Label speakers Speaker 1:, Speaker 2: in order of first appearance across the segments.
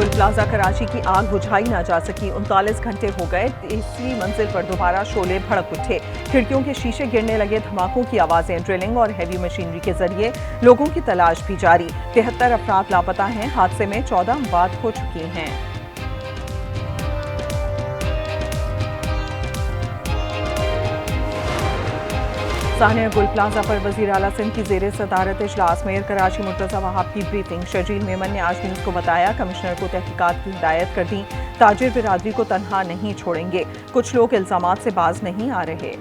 Speaker 1: गुल प्लाजा कराची की आग बुझाई ना जा सकी। 39 घंटे हो गए। तीसरी मंजिल पर दोबारा शोले भड़क उठे। खिड़कियों के शीशे गिरने लगे। धमाकों की आवाजें। ड्रिलिंग और हैवी मशीनरी के जरिए लोगों की तलाश भी जारी। 73 अफराद लापता हैं। हादसे में 14 अमवात हो चुकी हैं। सानिया गुल प्लाजा पर वजीर आला सिंध की जेर सदारत इजलास। मेयर कराची मुर्तजा वहाब की ब्रीफिंग। शर्जील मेमन ने आज न्यूज़ को बताया, कमिश्नर को तहकीकात की हिदायत कर दी। ताजिर बिरादरी को तनहा नहीं छोड़ेंगे। कुछ लोग इल्जामात से बाज नहीं आ रहे।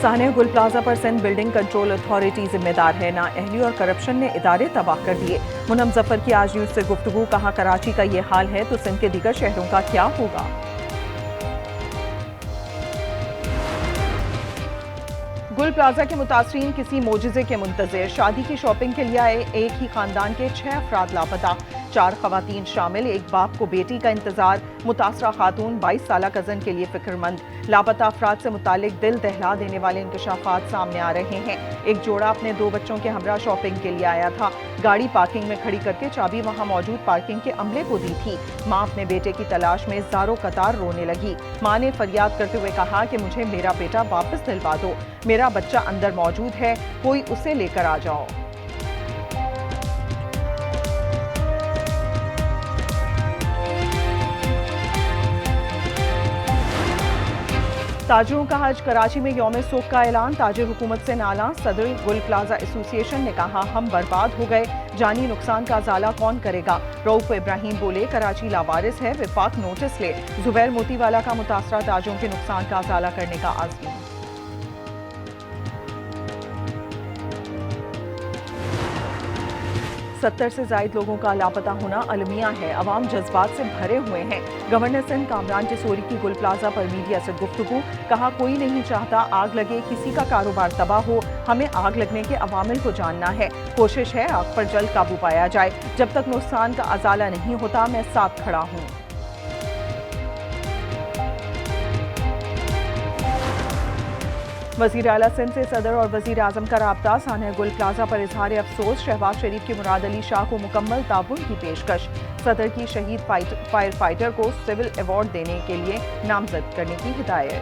Speaker 1: सानिया गुल प्लाजा पर सिंध बिल्डिंग कंट्रोल अथॉरिटी जिम्मेदार है। नाअहली और करप्शन ने इदारे तबाह कर दिए। मुनम जफर की आज न्यूज़ से गुफ्तगू। कहा, कराची का ये हाल है तो सिंध के दीगर शहरों का क्या होगा। गुल प्लाजा के मुतासरीन किसी मोजिज़े के मुंतज़िर। शादी की शॉपिंग के लिए आए एक ही खानदान के 6 अफराद लापता। 4 खवातीन शामिल। एक बाप को बेटी का इंतजार। मुतासरा खातून 22 साला कजन के लिए फिक्रमंद। लापता अफराद से मुतालिक दिल दहला देने वाले इंकशाफात सामने आ रहे हैं। एक जोड़ा अपने 2 बच्चों के हमरा शॉपिंग के लिए आया था। गाड़ी पार्किंग में खड़ी करके चाबी वहां मौजूद पार्किंग के अमले को दी थी। मां अपने बेटे की तलाश में ज़ारो कतार रोने लगी। मां ने फरियाद करते हुए कहा कि मुझे मेरा बेटा वापस दिलवा दो, मेरा बच्चा अंदर मौजूद है, कोई उसे लेकर आ जाओ। ताजिरों का आज कराची में यौम सोख का ऐलान। ताजिर हुकूमत से नाला। सदर गुल प्लाजा एसोसिएशन ने कहा, हम बर्बाद हो गए, जानी नुकसान का अजाला कौन करेगा। रऊफ इब्राहिम बोले, कराची लावारिस है, विफाक नोटिस ले। जुबैर मोतीवाला का मुतासरा ताजिरों के नुकसान का अजाला करने का आज़म। 70 से जायद लोगों का लापता होना अलमिया है। अवाम जज्बात से भरे हुए हैं। गवर्नर सिंध कामरान टिसोरी की गुल प्लाजा पर मीडिया से गुफ्तगू। कहा, कोई नहीं चाहता आग लगे, किसी का कारोबार तबाह हो। हमें आग लगने के अवामिल को जानना है। कोशिश है आग पर जल्द काबू पाया जाए। जब तक नुकसान का अजाला नहीं होता, मैं साथ खड़ा हूँ। वज़ीर आला सिंध से सदर और वज़ीर आज़म का राब्ता। सानिया गुल प्लाजा पर इजहार अफसोस। शहबाज शरीफ के मुराद अली शाह को मुकम्मल ताउन की पेशकश। सदर की शहीद फायर फाइटर को सिविल अवार्ड देने के लिए नामजद करने की हिदायत।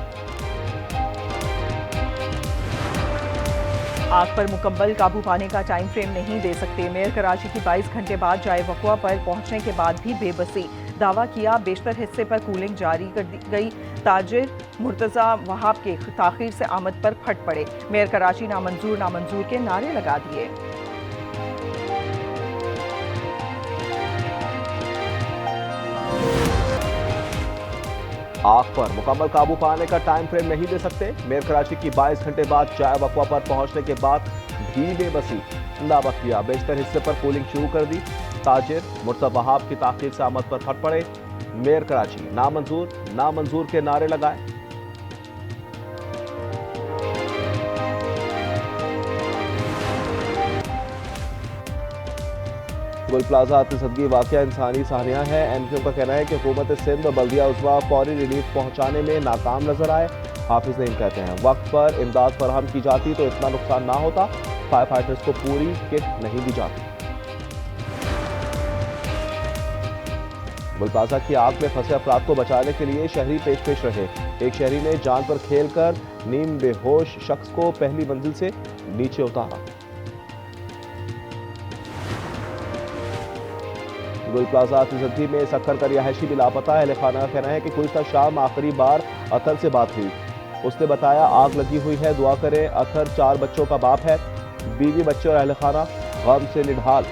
Speaker 1: आग पर मुकम्मल काबू पाने का टाइम फ्रेम नहीं दे सकते। मेयर कराची की 22 घंटे बाद जाए वक़वा पर पहुंचने के बाद भी बेबसी। दावा किया, बेशतर हिस्से पर कूलिंग जारी कर दी गई। ताजिर मुर्तजा वहाब के ताखीर से आमद पर फट पड़े। मेयर कराची नामंजूर नामंजूर के नारे लगा दिए।
Speaker 2: आग पर मुकम्मल काबू पाने का टाइम फ्रेम नहीं दे सकते। मेयर कराची की 22 घंटे बाद जाए वक़वा पर पहुंचने के बाद भी बेबसी। दावा किया, बेशतर हिस्से पर कूलिंग शुरू कर दी। ताजिर मुर्तजा वहाब की ताखीर से आमद पर फट पड़े। मेयर कराची नामंजूर नामंजूर के नारे लगाए। गुल प्लाजा आतिशदगी वाकया इंसानी सानिया है। एमक्यू का कहना है कि हुकूमत सिंध और बल्दिया उज़्वा फौरी रिलीफ पहुंचाने में नाकाम नजर आए। हाफिज नईम कहते हैं, वक्त पर इमदाद फराहम की जाती तो इतना नुकसान ना होता। फायर फाइटर्स को पूरी किट नहीं दी जाती। गुल प्लाजा की आग में फंसे अफराद को बचाने के लिए शहरी पेश रहे। एक शहरी ने जान पर खेलकर नीम बेहोश शख्स को पहली मंजिल से नीचे उतारा। गुल प्लाजा तिजद्दी में सक्कर का रिहायशी भी लापता है। अहले खाना का कहना है कि गुज़श्ता शाम आखिरी बार अतर से बात हुई। उसने बताया, आग लगी हुई है, दुआ करें। अतर 4 बच्चों का बाप है। बीवी, बच्चे और अहले खाना गम से निढाल।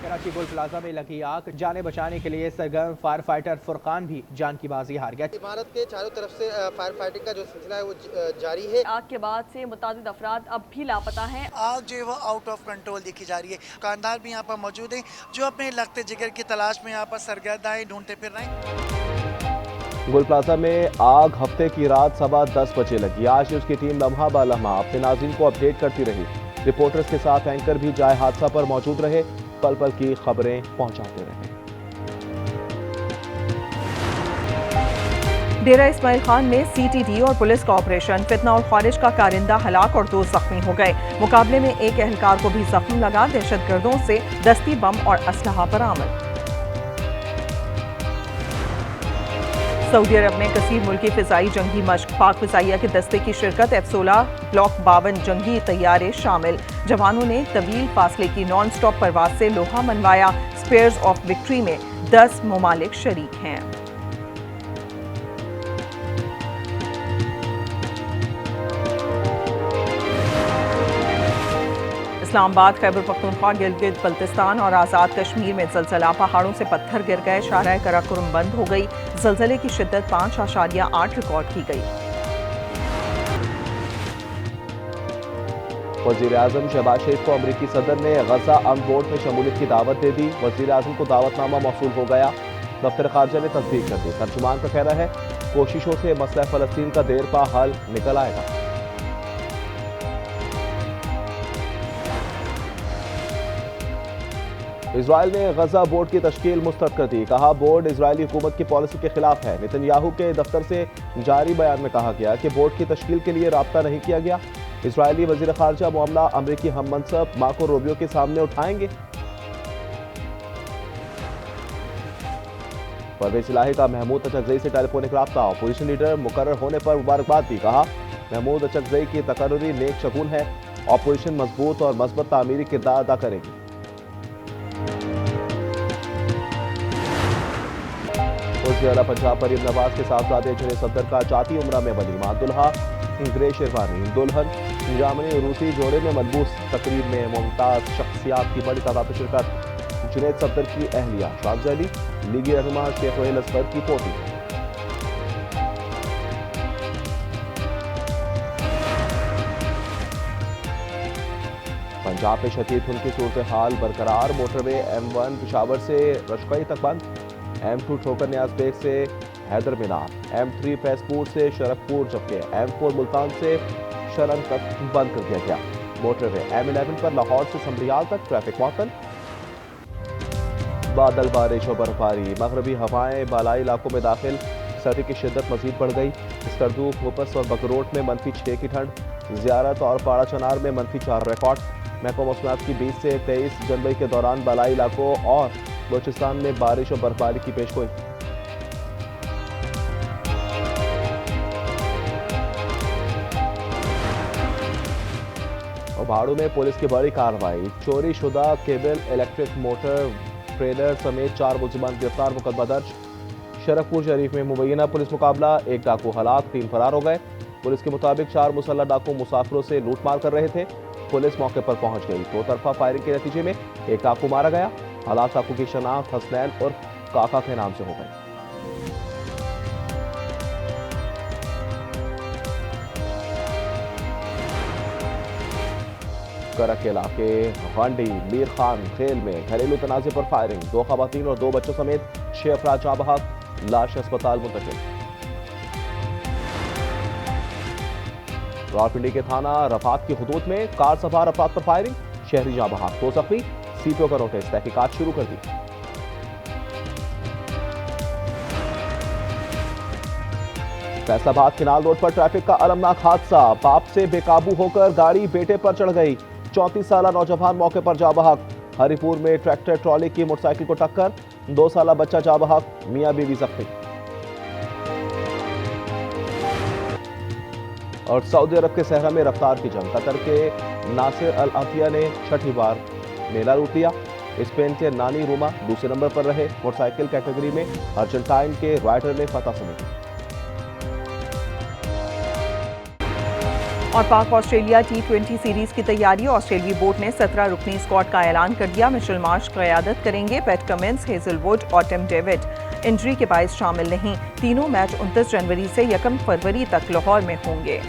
Speaker 3: कराची गुल प्लाजा में लगी आग, जाने बचाने के लिए सरगर्म फायर फाइटर फुरकान भी जान की बाजी हार गया।
Speaker 4: इमारत के चारों तरफ से फायर फाइटिंग का जो सिलसिला है वो जारी है।
Speaker 1: आग के बाद से मुतादिद अफराद अब भी लापता हैं।
Speaker 5: आग जो है वो आउट ऑफ कंट्रोल देखी जा रही है। दुकानदार भी यहाँ पर मौजूद हैं जो अपने लगते जिगर की तलाश में यहाँ पर सरगर्दा हैं, ढूंढते फिर रहे हैं।
Speaker 2: गुल प्लाजा में आग हफ्ते की रात 10:15 बजे लगी। आज उसकी टीम लम्हा बा लम्हा अपने नाज़रीन को अपडेट करती रही। रिपोर्टर्स के साथ एंकर भी जाए हादसा पर मौजूद रहे, पल पल की खबरें पहुंचाते रहे।
Speaker 1: डेरा इस्माइल खान में CTD और पुलिस का ऑपरेशन, फितना और ख्वारिज का कारिंदा हलाक और 2 जख्मी हो गए। मुकाबले में एक एहलकार को भी जख्म लगा। दहशतगर्दों से दस्ती बम और असलहा बरामद। सऊदी अरब में कसीर मुल्की फिजाई जंगी मश्क, पाक फिजाइया के दस्ते की शिरकत। F-16 ब्लॉक 52 जंगी तैयारे शामिल। जवानों ने तवील फासले की नॉन स्टॉप परवाज से लोहा मनवाया। स्पेयर्स ऑफ विक्ट्री में 10 ममालिक शरीक हैं। इस्लामाबाद, खैबर पख्तूनख्वा, गिलगित बल्तिस्तान और आज़ाद कश्मीर में ज़लज़ला। पहाड़ों से पत्थर गिर गए। शाहराह कराकोरम बंद हो गई। ज़लज़ले की शिद्दत 5.8 रिकॉर्ड की गई।
Speaker 2: वज़ीर-ए-आज़म शहबाज शरीफ को अमरीकी सदर ने गजा अमन बोर्ड में शमूलियत की दावत दे दी। वज़ीर-ए-आज़म को दावतनामा मौसूल हो गया। दफ्तर खारजा ने तस्दीक कर दी। तर्जुमान का कहना है कोशिशों से मसला फ़लस्तीन का देर पा हल निकल आएगा। इजराइल ने गजा बोर्ड की तश्कील मुस्तरद कर दी। कहा बोर्ड इजरायली हुकूमत की पॉलिसी के खिलाफ है। नेतन्याहू के दफ्तर से जारी बयान में कहा गया कि बोर्ड की तश्कील के लिए राब्ता नहीं किया गया। इजरायली वजीर खारजा मामला अमरीकी हम मनसब मार्को रूबियो के सामने उठाएंगे। परवेज इलाही का महमूद अचकजई से टेलीफोनिक राब्ता। अपोजिशन लीडर मुकर्रर होने पर मुबारकबाद दी। कहा महमूद अचकजई की तकर्रुरी नेक शगुन है। अपोजिशन मजबूत और मस्बत तामीरी किरदार अदा करेगी। वज़ीर-ए-आला पंजाब मरीम नवाज के साहबजादे जुनैद सफदर का जाती उम्रा में वलीमा। दुल्हा ग्रे शेरवानी, दुल्हन जामनी रूसी जोड़े में मलबूस। तकरीब में मुमताज शख्सियात की बड़ी तादाद में शिरकत। जुनैद सफदर की अहलिया शाज़ अली, लीगी रहनुमा शेख रोहेल असगर की पोती। पंजाब में शदीद धुंध की सूरत हाल बरकरार। मोटरवे M1 पिशावर से रशकई तक बंद। M2 ठोकर न्याज बेग से हैदर मीनार, M3 फैजपुर से शरफपुर, जबकि M4 मुल्तान से शरण तक बंद कर दिया गया। मोटरवे M11 पर लाहौर से समरियाल तक ट्रैफिक मुअत्तल। बादल, बारिश और बर्फबारी। मगरबी हवाएं बालाई इलाकों में दाखिल। सर्दी की शिद्दत मजीद बढ़ गई। स्कर्दू, खोपस और बकरोट में -6 की ठंड। ज़ियारत और पाड़ा चनार में -4 रिकॉर्ड। महकमा मौसमियात की 20 से 23 जनवरी के दौरान बालाई इलाकों और बलूचिस्तान में बारिश और बर्फबारी की पेशगोई। और भाड़ू में पुलिस की बड़ी कार्रवाई। चोरी शुदा केबल इलेक्ट्रिक मोटर ट्रेलर समेत 4 मुलजिमान गिरफ्तार। मुकदमा दर्ज। शरफपुर शरीफ में मुबैना पुलिस मुकाबला। 1 डाकू हलाक, 3 फरार हो गए। पुलिस के मुताबिक 4 मुसल्लह डाकू मुसाफिरों से लूटमार कर रहे थे। पुलिस मौके पर पहुंच गई। 2 तरफा फायरिंग के नतीजे में 1 डाकू मारा गया। हलाक डाकू की शनाख्त हसनैन और काका के नाम से हो गई। करक के इलाके गंडी मीर खान खेल में घरेलू तनाजे पर फायरिंग। 2 खवातीन और 2 बच्चों समेत 6 अफराद जाँ बहक। लाश अस्पताल मुंतकिल। रावलपिंडी के थाना रफात की हुदूद में कार सवार अफराद पर फायरिंग। शहरी जाँ बहक, 2 जख्मी। सीपीओ का नोटिस, तहकीकात शुरू कर दी। फैसलाबाद किनाल रोड पर ट्रैफिक का अलमनाक हादसा। बाप से बेकाबू होकर गाड़ी बेटे पर चढ़ गई। 34 साला नौजवान मौके पर जा बहक। हरिपुर में ट्रैक्टर ट्रॉली की मोटरसाइकिल को टक्कर। 2 साला बच्चा जा बहक। मियां बीवी जख्मी। और सऊदी अरब के सहरा में रफ्तार की जंग। कतर के नासिर अल अतिया ने 6ठी बार मेला लूट लिया। स्पेन के नानी रूमा दूसरे नंबर पर रहे। मोटरसाइकिल कैटेगरी में अर्जेंटाइन के राइडर ने फतह समेटी।
Speaker 1: और पाक ऑस्ट्रेलिया T20 सीरीज की तैयारी। ऑस्ट्रेलियाई बोर्ड ने 17 रुकनी स्क्वाड का ऐलान कर दिया। मिशेल मार्श क़यादत करेंगे। पैट कमिंस, हेजलवुड और टिम डेविड इंजरी के बायस शामिल नहीं। तीनों मैच 29 जनवरी से 1 फरवरी तक लाहौर में होंगे।